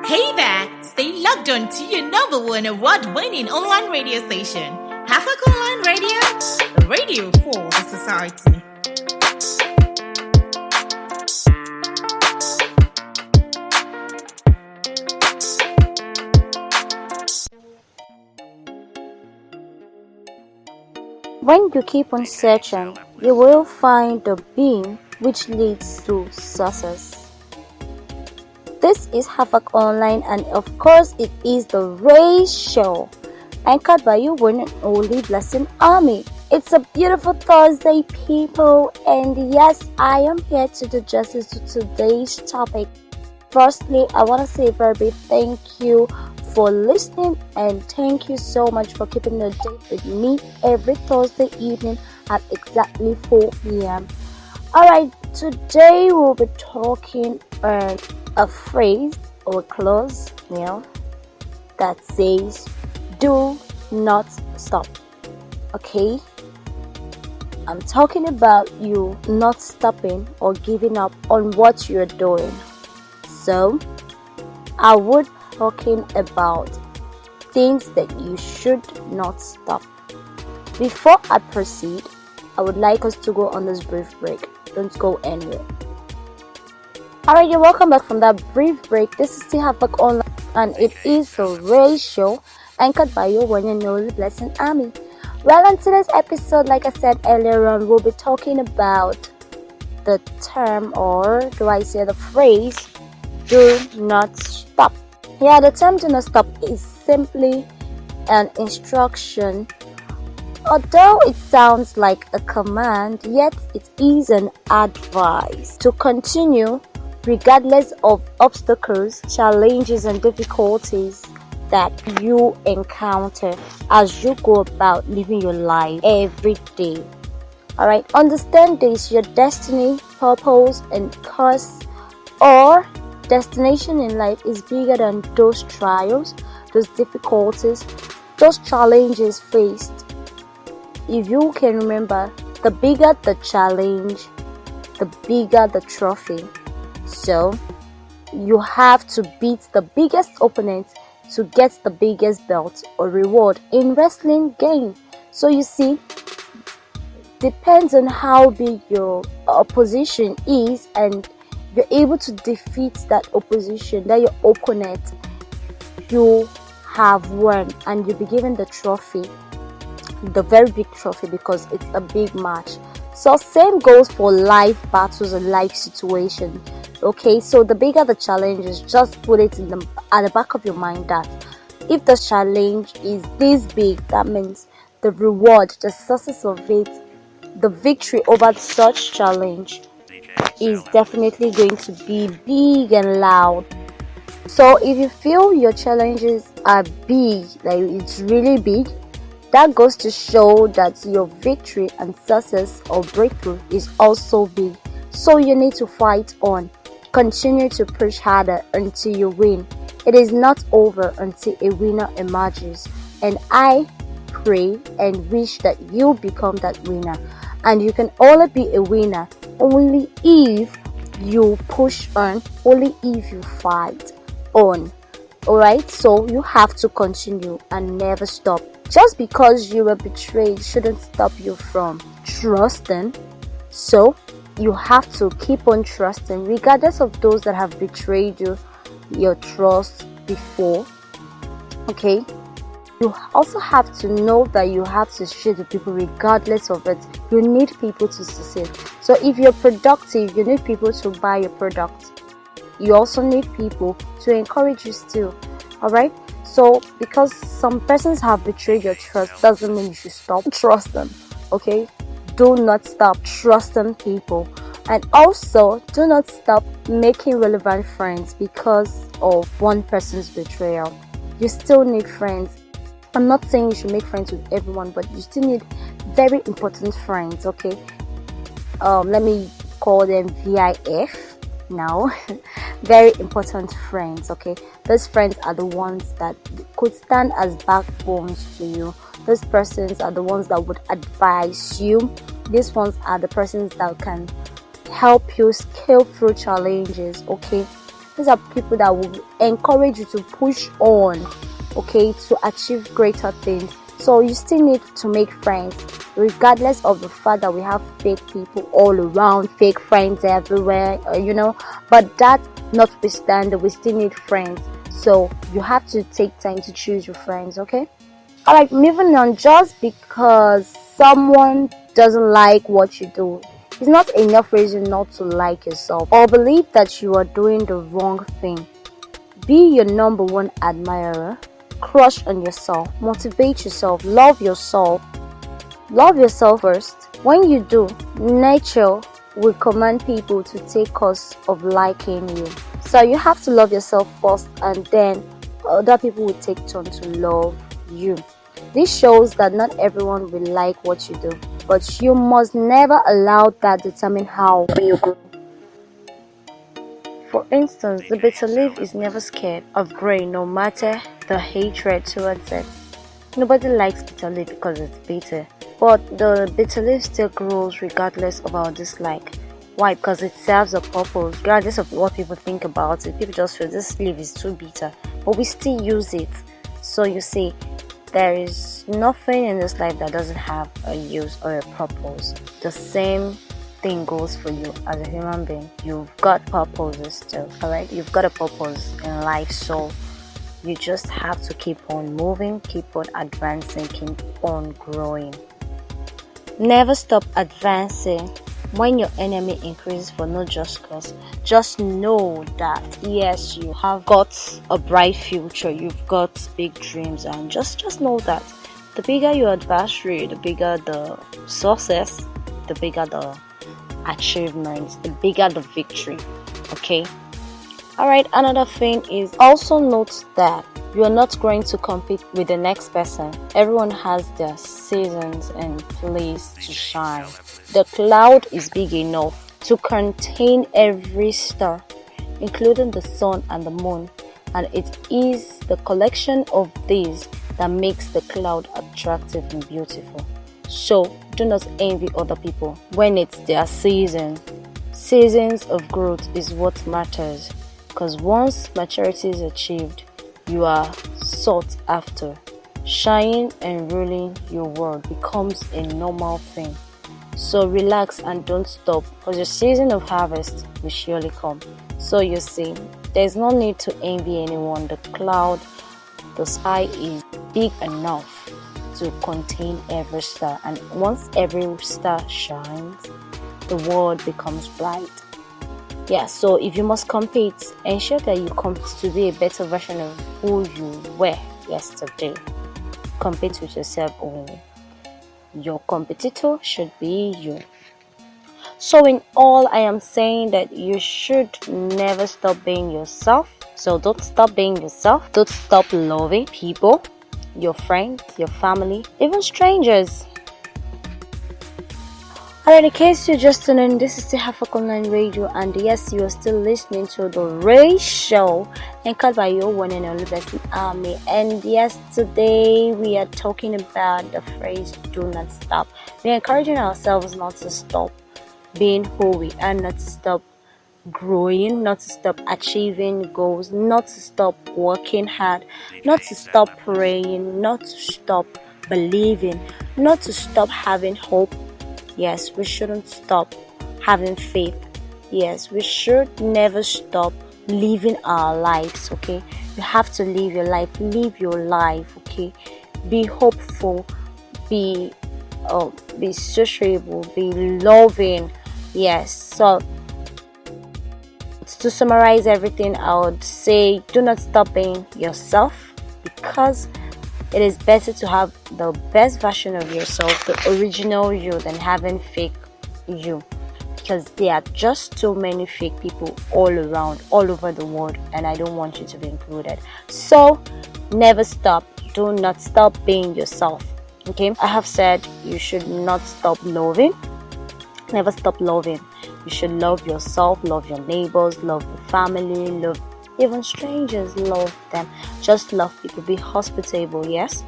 Hey there! Stay logged on to your number one award-winning online radio station. Havoc Online Radio, the radio for the society. When you keep on searching, you will find the beam which leads to success. This is Havoc Online, and of course it is the Ray Show, anchored by your one and only Blessing Army. It's a beautiful Thursday, people, and yes, I am here to do justice to today's topic. Firstly, I want to say a very big thank you for listening, and thank you so much for keeping the date with me every Thursday evening at exactly 4 p.m. Alright, today we'll be talking a phrase or a clause, that says do not stop. Okay, I'm talking about you not stopping or giving up on what you're doing. So I would talking about things that you should not stop. Before I proceed, I would like us to go on this brief break. Don't go anywhere. Alright, you're welcome back from that brief break. This is still Havoc Online, and it is the Ray Show, anchored by your one and only Blessing Army. Well, on today's episode, like I said earlier on, we'll be talking about the term, or do I say the phrase, do not stop. Yeah, the term do not stop is simply an instruction. Although it sounds like a command, yet it is an advice to continue regardless of obstacles, challenges, and difficulties that you encounter as you go about living your life every day. Alright, understand this: your destiny, purpose, and cause or destination in life is bigger than those trials, those difficulties, those challenges faced. If you can remember, the bigger the challenge, the bigger the trophy. So you have to beat the biggest opponent to get the biggest belt or reward in wrestling game. So you see, depends on how big your opposition is, and you're able to defeat that opposition, that your opponent, you have won, and you'll be given the trophy, the very big trophy, because it's a big match. So same goes for life battles and life situations. Okay, so the bigger the challenge is, just put it at the back of your mind that if the challenge is this big, that means the reward, the success of it, the victory over such challenge is definitely going to be big and loud. So if you feel your challenges are big, like it's really big, that goes to show that your victory and success or breakthrough is also big. So you need to fight on. Continue to push harder until you win. It is not over until a winner emerges. And I pray and wish that you become that winner. And you can only be a winner only if you push on, only if you fight on. Alright, so you have to continue and never stop. Just because you were betrayed shouldn't stop you from trusting. So you have to keep on trusting regardless of those that have betrayed you, your trust before. Okay, you also have to know that you have to share the people regardless of it. You need people to succeed. So if you're productive, you need people to buy your product. You also need people to encourage you still. Alright, so because some persons have betrayed your trust doesn't mean you should stop trust them. Okay, do not stop trusting people, and also do not stop making relevant friends because of one person's betrayal. You still need friends. I'm not saying you should make friends with everyone, but you still need very important friends. Okay, let me call them VIF now. Very important friends. Okay, those friends are the ones that could stand as backbones to you. Those persons are the ones that would advise you. These ones are the persons that can help you scale through challenges. Okay, These are people that will encourage you to push on, okay, to achieve greater things. So you still need to make friends, regardless of the fact that we have fake people all around, fake friends everywhere, but that notwithstanding, we still need friends. So you have to take time to choose your friends, okay? Alright, moving on. Just because someone doesn't like what you do is not enough reason not to like yourself or believe that you are doing the wrong thing. Be your number one admirer. Crush on yourself. Motivate yourself. Love yourself. Love yourself first. When you do, nature will command people to take course of liking you. So you have to love yourself first, and then other people will take turn to love you. This shows that not everyone will like what you do, but you must never allow that determine how you grow. For instance, the bitter leaf is never scared of growing, no matter the hatred towards it. Nobody likes bitter leaf because it's bitter, but the bitter leaf still grows regardless of our dislike. Why? Because it serves a purpose, regardless of what people think about it. People just feel this leaf is too bitter, but we still use it. So you see, there is nothing in this life that doesn't have a use or a purpose. The same thing goes for you as a human being. You've got purposes still, alright? You've got a purpose in life, so you just have to keep on moving, keep on advancing, keep on growing. Never stop advancing. When your enemy increases for no just cause, just know that yes, you have got a bright future, you've got big dreams, and just know that the bigger your adversary, the bigger the success, the bigger the achievements, the bigger the victory. Okay? Alright, another thing is also note that you are not going to compete with the next person. Everyone has their seasons and place to shine. The cloud is big enough to contain every star, including the sun and the moon, and it is the collection of these that makes the cloud attractive and beautiful. So do not envy other people when it's their season. Seasons of growth is what matters, because once maturity is achieved, you are sought after. Shining and ruling your world becomes a normal thing. So relax and don't stop, because your season of harvest will surely come. So you see, there's no need to envy anyone. The cloud, the sky is big enough to contain every star, and once every star shines, the world becomes bright. Yeah, so if you must compete, ensure that you compete to be a better version of who you were yesterday. Compete with yourself only. Your competitor should be you. So in all, I am saying that you should never stop being yourself. So don't stop being yourself. Don't stop loving people, your friends, your family, even strangers. Alright, in case you're just tuning in, this is still Hafak Online Radio, and yes, you are still listening to the Ray Show, anchored by your one and only Bessie Army. And yes, today we are talking about the phrase "do not stop." We're encouraging ourselves not to stop being who we are, not to stop growing, not to stop achieving goals, not to stop working hard, not to stop praying, not to stop believing, not to stop having hope. Yes, we shouldn't stop having faith. Yes, we should never stop living our lives, okay? You have to live your life. Live your life, okay? Be hopeful. Be sociable. Be loving. Yes, so to summarize everything, I would say do not stop being yourself, because it is better to have the best version of yourself, the original you, than having fake you, because there are just too many fake people all around, all over the world, and I don't want you to be included. So never stop. Do not stop being yourself. Okay, I have said you should not stop loving. Never stop loving. You should love yourself, love your neighbors, love your family, love even strangers, love them. Just love people, be hospitable. Yes.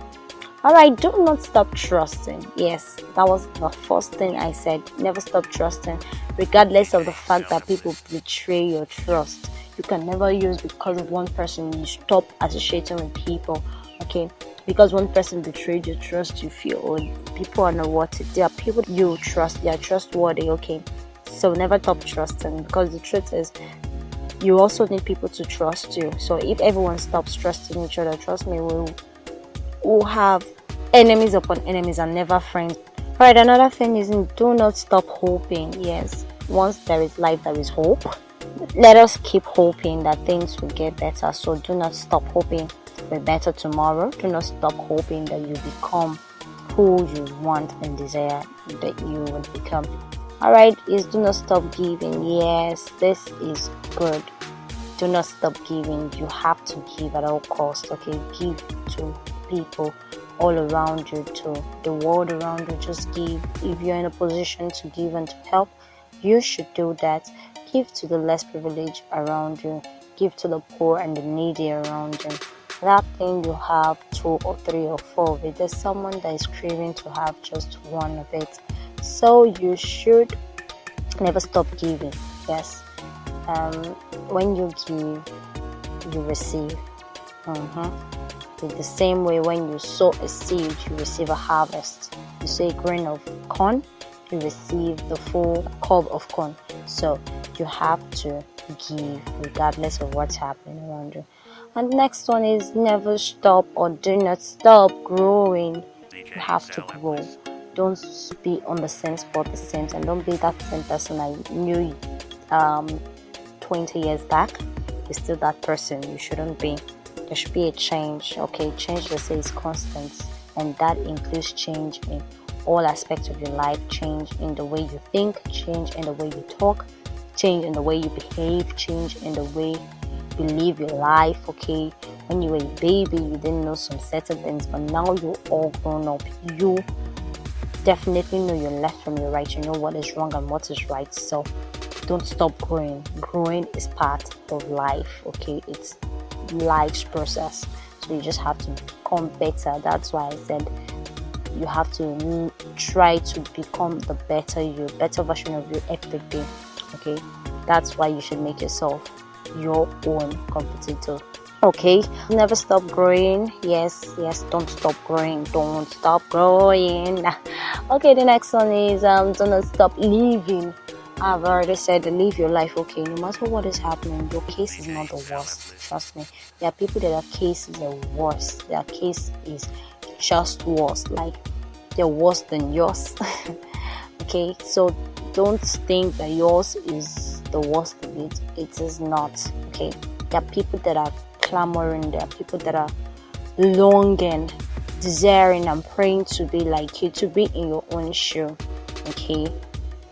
Alright, do not stop trusting. Yes, that was the first thing I said. Never stop trusting, regardless of the fact that people betray your trust. You can never use because of one person you stop associating with people. Okay, because one person betrayed your trust, you feel, oh, people are not worth it. There are people you trust, they are trustworthy. Okay, so never stop trusting, because the truth is you also need people to trust you. So if everyone stops trusting each other, trust me, we'll have enemies upon enemies and never friends. Alright, another thing is, do not stop hoping. Yes, once there is life, there is hope. Let us keep hoping that things will get better. So do not stop hoping for a better tomorrow. Do not stop hoping that you become who you want and desire that you will become. Alright, is do not stop giving. Yes, this is good. Do not stop giving. You have to give at all costs. Okay, give to people all around you, to the world around you. Just give. If you're in a position to give and to help, you should do that. Give to the less privileged around you. Give to the poor and the needy around you. That thing you have 2 or 3 or 4 of it, there's someone that is craving to have just one of it. So you should never stop giving. Yes, when you give, you receive. In the same way, when you sow a seed, you receive a harvest. You sow a grain of corn, you receive the full cob of corn. So you have to give regardless of what's happening around you. And the next one is, never stop or do not stop growing. You have to grow. Don't be on the same spot the same time. Don't be that same person I knew 20 years back. You're still that person. You shouldn't be. There should be a change. Okay, change, they say, is constant, and that includes change in all aspects of your life. Change in the way you think, change in the way you talk, change in the way you behave, change in the way you live your life. Okay, when you were a baby, you didn't know some certain things, but now you're all grown up. You definitely know your left from your right. You know what is wrong and what is right. So don't stop growing. Growing is part of life. Okay, it's life's process. So you just have to become better. That's why I said you have to try to become the better version of you every day. Okay, that's why you should make yourself your own competitor. Okay, never stop growing. Yes, don't stop growing. Don't stop growing. Okay, the next one is do not stop living. I've already said, live your life. Okay, no matter what is happening, your case is not the worst. Trust me. There are people that their case is the worst. Their case is just worse. Like, they're worse than yours. Okay, so don't think that yours is the worst of it. It is not. Okay, there are people that are clamoring. There are people that are longing, desiring, and praying to be like you, to be in your own shoe. Okay,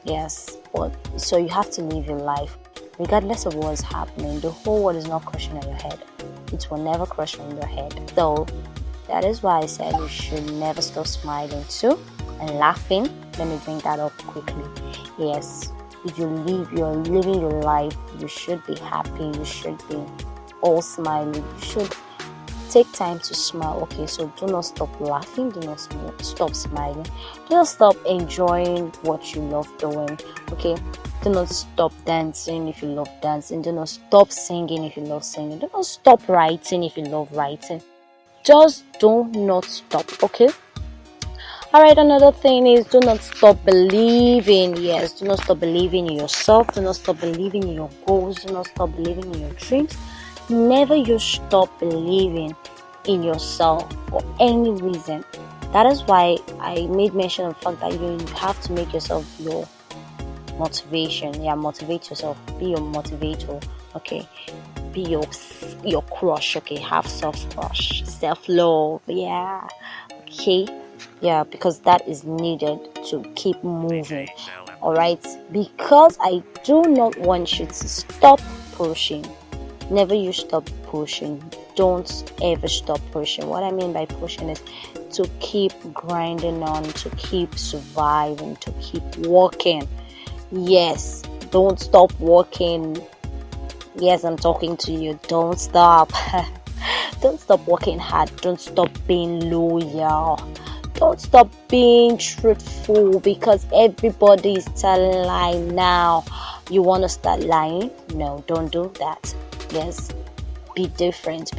yes. But so you have to live your life regardless of what's happening. The whole world is not crushing on your head. It will never crush on your head. So that is why I said you should never stop smiling too and laughing. Let me bring that up quickly. Yes, if you're living your life, you should be happy. You should be all smiling. You should take time to smile. Okay, so do not stop laughing. Do not stop smiling. Do not stop enjoying what you love doing. Okay, do not stop dancing if you love dancing. Do not stop singing if you love singing. Do not stop writing if you love writing. Just do not stop. Okay. Alright, another thing is, do not stop believing. Yes, do not stop believing in yourself. Do not stop believing in your goals. Do not stop believing in your dreams. Never you stop believing in yourself for any reason. That is why I made mention of the fact that you have to make yourself your motivation. Yeah, motivate yourself. Be your motivator. Okay, be your crush. Okay, have self-crush, self-love. Yeah, okay, yeah, because that is needed to keep moving. All right, because I do not want you to stop pushing. Never you stop pushing. Don't ever stop pushing. What I mean by pushing is to keep grinding on, to keep surviving, to keep working. Yes, don't stop working. Yes, I'm talking to you. Don't stop. Don't stop working hard. Don't stop being loyal. Don't stop being truthful, because everybody is telling lie now. You want to start lying? No, don't do that. Yes, be different.